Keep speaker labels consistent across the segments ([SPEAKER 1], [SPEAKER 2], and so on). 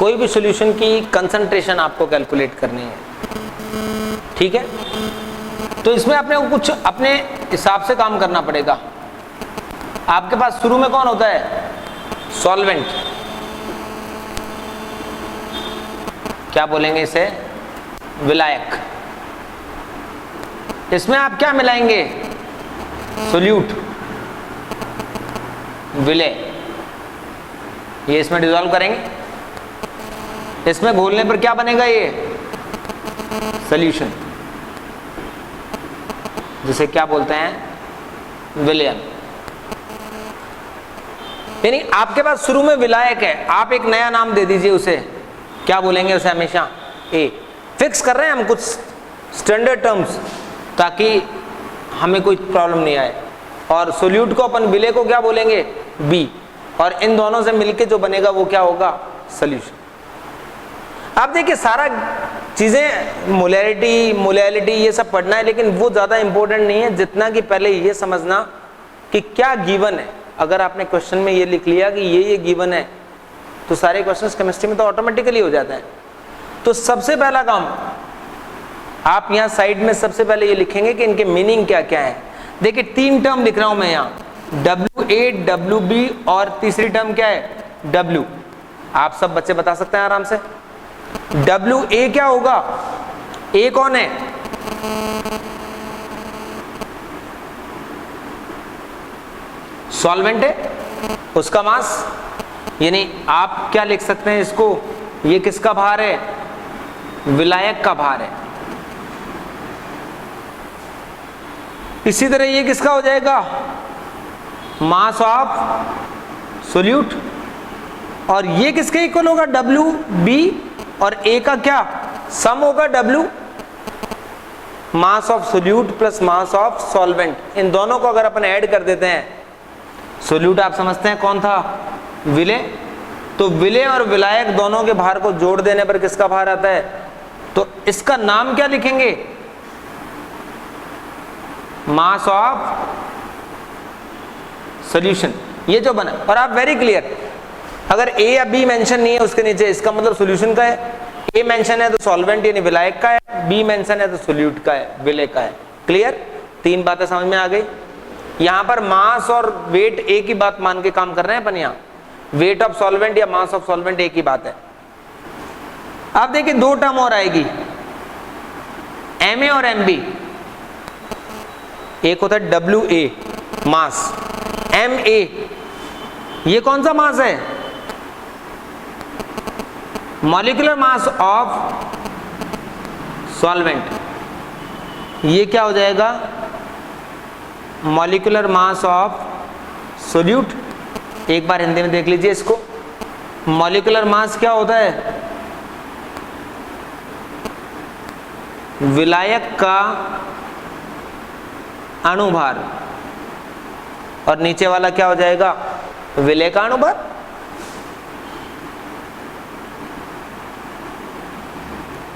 [SPEAKER 1] कोई भी सॉल्यूशन की कंसंट्रेशन आपको कैलकुलेट करनी है, ठीक है। तो इसमें अपने को कुछ अपने हिसाब से काम करना पड़ेगा। आपके पास शुरू में कौन होता है? सॉल्वेंट, क्या बोलेंगे इसे? विलायक। इसमें आप क्या मिलाएंगे? सोल्यूट, विलेय, ये इसमें डिसॉल्व करेंगे। इसमें घोलने पर क्या बनेगा? ये सॉल्यूशन, जिसे क्या बोलते हैं? विलयन। यानी आपके पास शुरू में विलायक है, आप एक नया नाम दे दीजिए उसे, क्या बोलेंगे उसे? हमेशा ए। फिक्स कर रहे हैं हम कुछ स्टैंडर्ड टर्म्स ताकि हमें कोई प्रॉब्लम नहीं आए। और सोल्यूट को अपन विलेय को क्या बोलेंगे? बी। और इन दोनों से मिलके जो बनेगा वो क्या होगा? सॉल्यूशन। आप देखिए सारा चीजें मोलैरिटी ये सब पढ़ना है, लेकिन वो ज्यादा इंपॉर्टेंट नहीं है जितना कि पहले ये समझना कि क्या गिवन है। अगर आपने क्वेश्चन में ये लिख लिया कि ये गिवन है, तो सारे क्वेश्चंस केमिस्ट्री में तो ऑटोमेटिकली हो जाते हैं। तो सबसे पहला काम आप यहाँ साइड में सबसे पहले ये लिखेंगे कि इनके मीनिंग क्या क्या है। देखिए 3 टर्म लिख रहा हूं मैं यहाँ, WA, WB और तीसरी टर्म क्या है? W। आप सब बच्चे बता सकते हैं आराम से। WA क्या होगा? A कौन है? सॉल्वेंट है, उसका मास। यानी आप क्या लिख सकते हैं इसको? ये किसका भार है? विलायक का भार है। इसी तरह ये किसका हो जाएगा? मास ऑफ सोल्यूट। और ये किसके इक्वल होगा? WB। और A का क्या सम होगा? W। Mass of solute plus mass of solvent, इन दोनों को अगर अपन ऐड कर देते हैं, सोल्यूट आप समझते हैं कौन था? विलेय। तो विलेय और विलायक दोनों के भार को जोड़ देने पर किसका भार आता है? तो इसका नाम क्या लिखेंगे? मास ऑफ सॉल्यूशन, ये जो बना। और आप वेरी क्लियर, अगर A या B मेंशन नहीं है उसके नीचे, इसका मतलब सॉल्यूशन का है। A मेंशन है तो सॉल्वेंट यानी विलायक का है, B मेंशन है तो सोल्यूट का है, विलेय का है। क्लियर? 3 बातें समझ में आ गई। यहां पर मास और वेट एक ही बात मान के काम कर रहे हैं अपन। यहां वेट ऑफ सॉल्वेंट या मास ऑफ सॉल्वेंट एक ही बात है। अब देखिए 2 टर्म और आएगी, MA और MB। एक होता है WA मास, MA ये कौन सा मास है? Molecular mass of solvent. ये क्या हो जाएगा? Molecular mass of solute. एक बार हिंदी में देख लीजिए इसको। मॉलिक्यूलर मास क्या होता है? विलायक का अणुभार। और नीचे वाला क्या हो जाएगा? विलेय का अणुभार।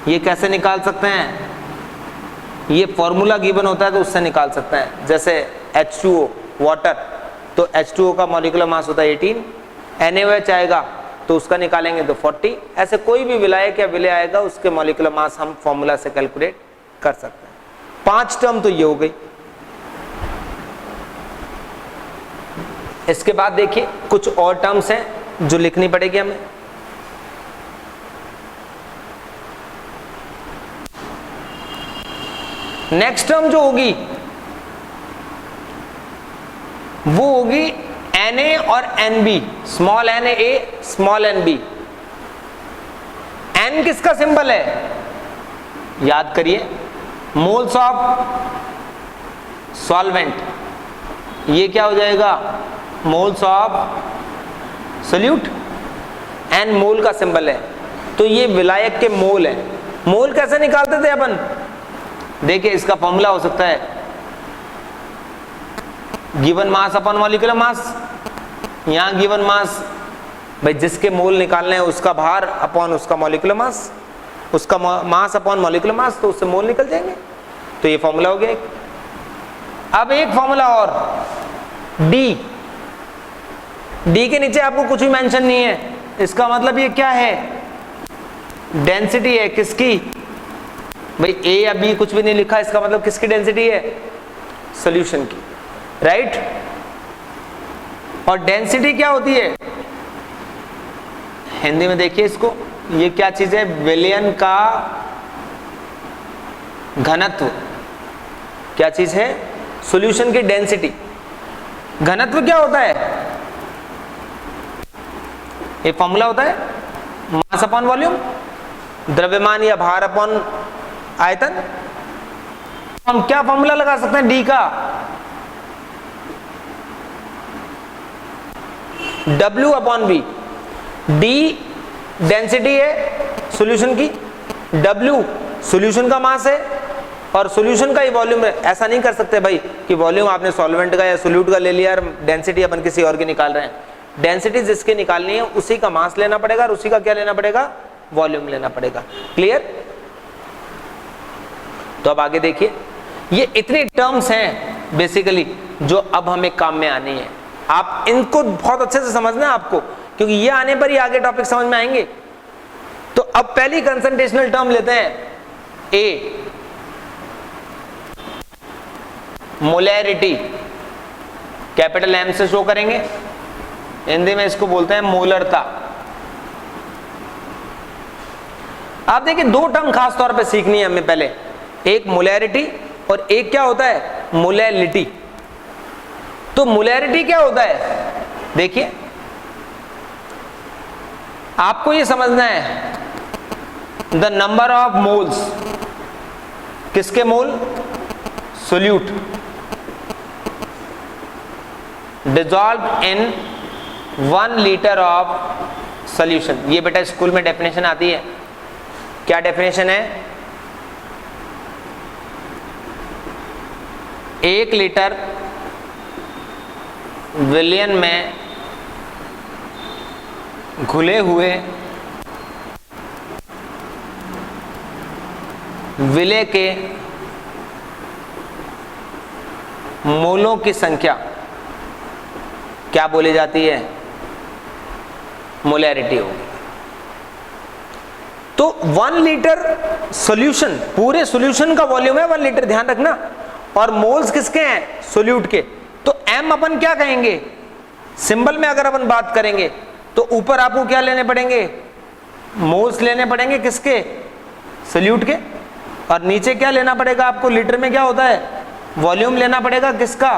[SPEAKER 1] ये कैसे निकाल सकते हैं? ये फॉर्मूला गिवन होता है तो उससे निकाल सकते हैं। जैसे H2O वाटर, तो H2O का मॉलिक्यूलर मास होता है 18, NaOH आएगा तो उसका निकालेंगे तो 40। ऐसे कोई भी विलायक या विलेय आएगा उसके मॉलिक्यूलर मास हम फॉर्मूला से कैलकुलेट कर सकते हैं। 5 टर्म तो ये हो गई। इसके बाद देखिए कुछ और टर्म्स हैं जो लिखनी पड़ेगी हमें। नेक्स्ट टर्म जो होगी वो होगी Na और Nb, small Na small Nb। N किसका सिंबल है? याद करिए, मोल्स ऑफ सॉल्वेंट। ये क्या हो जाएगा? Moles of solute. N मोल का सिंबल है, तो ये विलायक के मोल है। मोल कैसे निकालते थे अपन? देखिए इसका फॉर्मूला हो सकता है given mass upon molecular mass. यहां गिवन मास भाई जिसके मोल निकालने हैं उसका भार अपॉन उसका मॉलिक्यूलर मास, उसका मास अपॉन मॉलिक्यूलर मास, तो उससे मोल निकल जाएंगे। तो ये फॉर्मूला हो गया एक। अब एक फॉर्मूला और, डी। डी के नीचे आपको कुछ भी मेंशन नहीं है, इसका मतलब ये क्या है? डेंसिटी है किसकी भाई, ए या बी कुछ भी नहीं लिखा, इसका मतलब किसकी डेंसिटी है, सॉल्यूशन की, राइट। और डेंसिटी क्या होती है हिंदी में, देखिए इसको, ये क्या चीज है, विलयन का घनत्व। क्या चीज है, सॉल्यूशन की डेंसिटी। घनत्व क्या होता है, ये फॉर्मूला होता है मास अपॉन वॉल्यूम, द्रव्यमान या भार अपॉन आयतन। हम क्या फॉर्मूला लगा सकते हैं डी का, W upon V। D density है सॉल्यूशन की, W सॉल्यूशन का मास है और सॉल्यूशन का ही वॉल्यूम है। ऐसा नहीं कर सकते भाई कि वॉल्यूम आपने सॉल्वेंट का या सोल्यूट का ले लिया और डेंसिटी अपन किसी और की निकाल रहे हैं। डेंसिटी जिसके निकालनी है उसी का मास लेना पड़ेगा और उसी का क्या लेना पड़ेगा, वॉल्यूम लेना पड़ेगा। क्लियर। तो अब आगे देखिए, ये इतनी टर्म्स हैं बेसिकली जो अब हमें काम में आनी है। आप इनको बहुत अच्छे से समझना है आपको, क्योंकि ये आने पर ही आगे टॉपिक समझ में आएंगे। तो अब पहली कंसंट्रेशनल टर्म लेते हैं, ए, मोलैरिटी, कैपिटल एम से शो करेंगे, हिंदी में इसको बोलते हैं मोलरता। आप देखिए दो टर्म खास तौर पे सीखनी है हमें पहले, एक मोलैरिटी और एक क्या होता है, मोलैलिटी। तो मोलैरिटी क्या होता है, देखिए आपको ये समझना है, द नंबर ऑफ मोल्स, किसके mole, solute, dissolve in 1 litre of solution. ये बेटा स्कूल में डेफिनेशन आती है, क्या डेफिनेशन है, 1 लीटर विलयन में घुले हुए विलय के मोलों की संख्या क्या बोली जाती है, मोलैरिटी होगी। तो 1 लीटर सॉल्यूशन, पूरे सॉल्यूशन का वॉल्यूम है 1 लीटर, ध्यान रखना, और मोल्स किसके हैं, सोल्यूट के। तो m अपन क्या कहेंगे, सिंबल में अगर अपन बात करेंगे तो ऊपर आपको क्या लेने पड़ेंगे, मोल्स लेने पड़ेंगे किसके, सोल्यूट के, और नीचे क्या लेना पड़ेगा आपको, लीटर में क्या होता है, वॉल्यूम लेना पड़ेगा किसका,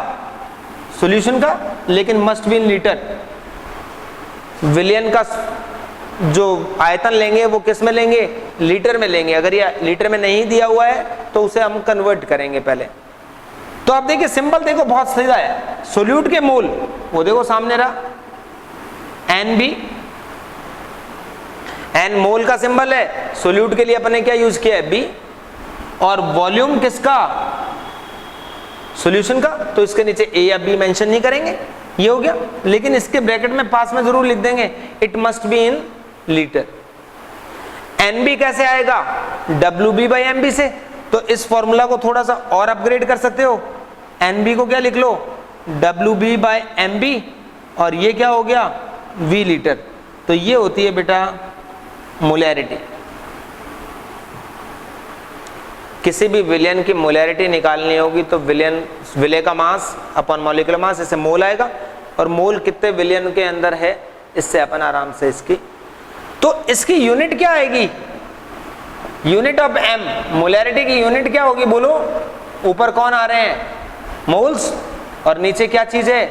[SPEAKER 1] सॉल्यूशन का, लेकिन मस्ट बी इन लीटर। विलयन का जो आयतन लेंगे वो किस में लेंगे, लीटर में लेंगे। अगर ये लीटर में नहीं दिया हुआ है तो उसे हम कन्वर्ट करेंगे पहले। तो आप देखिए सिंबल देखो बहुत सीधा है, सोल्यूट के मोल वो देखो सामने रहा एन बी, एन मोल का सिंबल है, सोल्यूट के लिए अपन ने क्या यूज किया है, बी, और वॉल्यूम किसका, सॉल्यूशन का, तो इसके नीचे ए या बी मेंशन नहीं करेंगे, ये हो गया। लेकिन इसके ब्रैकेट में पास में जरूर लिख देंगे it must be in litre. N B कैसे आएगा, W B by M B से, तो इस फॉर्मूला को थोड़ा सा और अपग्रेड कर सकते हो, एन बी को क्या लिख लो, W B by M B, और ये क्या हो गया, वी लीटर। तो ये होती है बेटा मोलैरिटी। किसी भी विलयन की मोलैरिटी निकालनी होगी तो विलय का मास अपॉन मॉलिक्यूलर मास, इससे मोल आएगा, और मोल कितने विलयन के अंदर है इससे अपन आराम से इसकी, तो इसकी यूनिट क्या आएगी, यूनिट ऑफ एम, मोलैरिटी की यूनिट क्या होगी बोलो, ऊपर कौन आ रहे हैं, मोल्स, और नीचे क्या चीज है,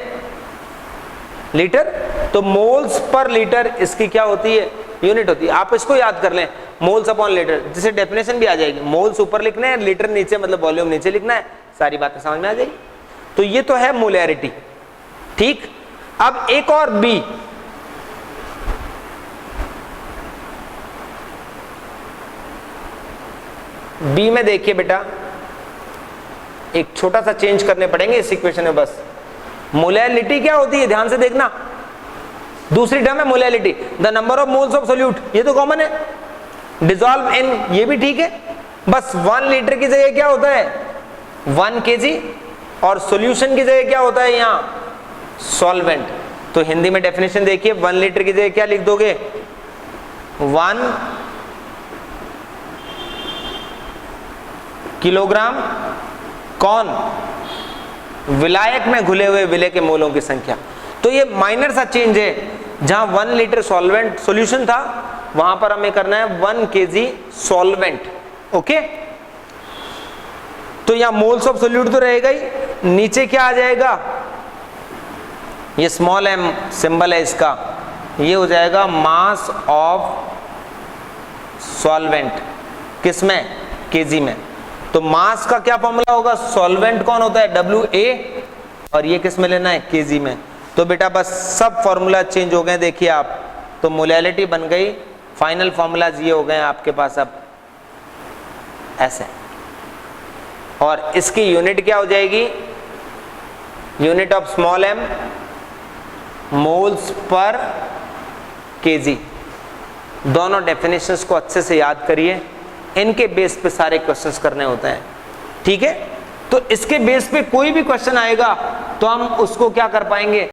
[SPEAKER 1] लीटर। तो मोल्स पर लीटर इसकी क्या होती है, यूनिट होती है। आप इसको याद कर लें, मोल्स अपॉन लीटर, जिसे डेफिनेशन भी आ जाएगी, मोल्स ऊपर लिखने हैं, लीटर नीचे, मतलब वॉल्यूम नीचे लिखना है, सारी बातें समझ में आ जाएगी। तो ये तो है मोलैरिटी, ठीक। अब एक और बी, बी में देखिए बेटा एक छोटा सा चेंज करने पड़ेंगे इस इक्वेशन में बस। मोलैलिटी क्या होती है, ध्यान से देखना, दूसरी टर्म है molality, the number of moles of solute, ये तो कॉमन है, डिसॉल्व इन, ये भी ठीक है, बस 1 लीटर की जगह क्या होता है 1 kg, और सॉल्यूशन की जगह क्या होता है यहाँ सॉल्वेंट। तो हिंदी में डेफिनेशन देखिए, 1 लीटर की जगह क्या लिख दोगे, 1 किलोग्राम कौन, विलायक में घुले हुए विलय के मोलों की संख्या। तो ये माइनर सा चेंज है, जहां 1 लीटर सॉल्वेंट सॉल्यूशन था वहां पर हमें करना है 1 kg सॉल्वेंट। ओके, तो यहां मोल्स ऑफ सोल्यूट तो रहेगा ही, नीचे क्या आ जाएगा, ये स्मॉल m सिंबल है इसका, ये हो जाएगा मास ऑफ सॉल्वेंट, किसमें, केजी में। तो मास का क्या फॉर्मूला होगा, सॉल्वेंट कौन होता है, WA, और ये किस में लेना है, केजी में। तो बेटा बस सब फॉर्मूला चेंज हो गए, देखिए आप, तो मोलैलिटी बन गई, फाइनल फॉर्मूलाज ये हो गए आपके पास अब ऐसे। और इसकी यूनिट क्या हो जाएगी, unit of small m moles per KG. दोनों डेफिनेशंस को अच्छे से याद करिए, इनके बेस पे सारे क्वेश्चंस करने होते हैं, ठीक है। तो इसके बेस पे कोई भी क्वेश्चन आएगा तो हम उसको क्या कर पाएंगे,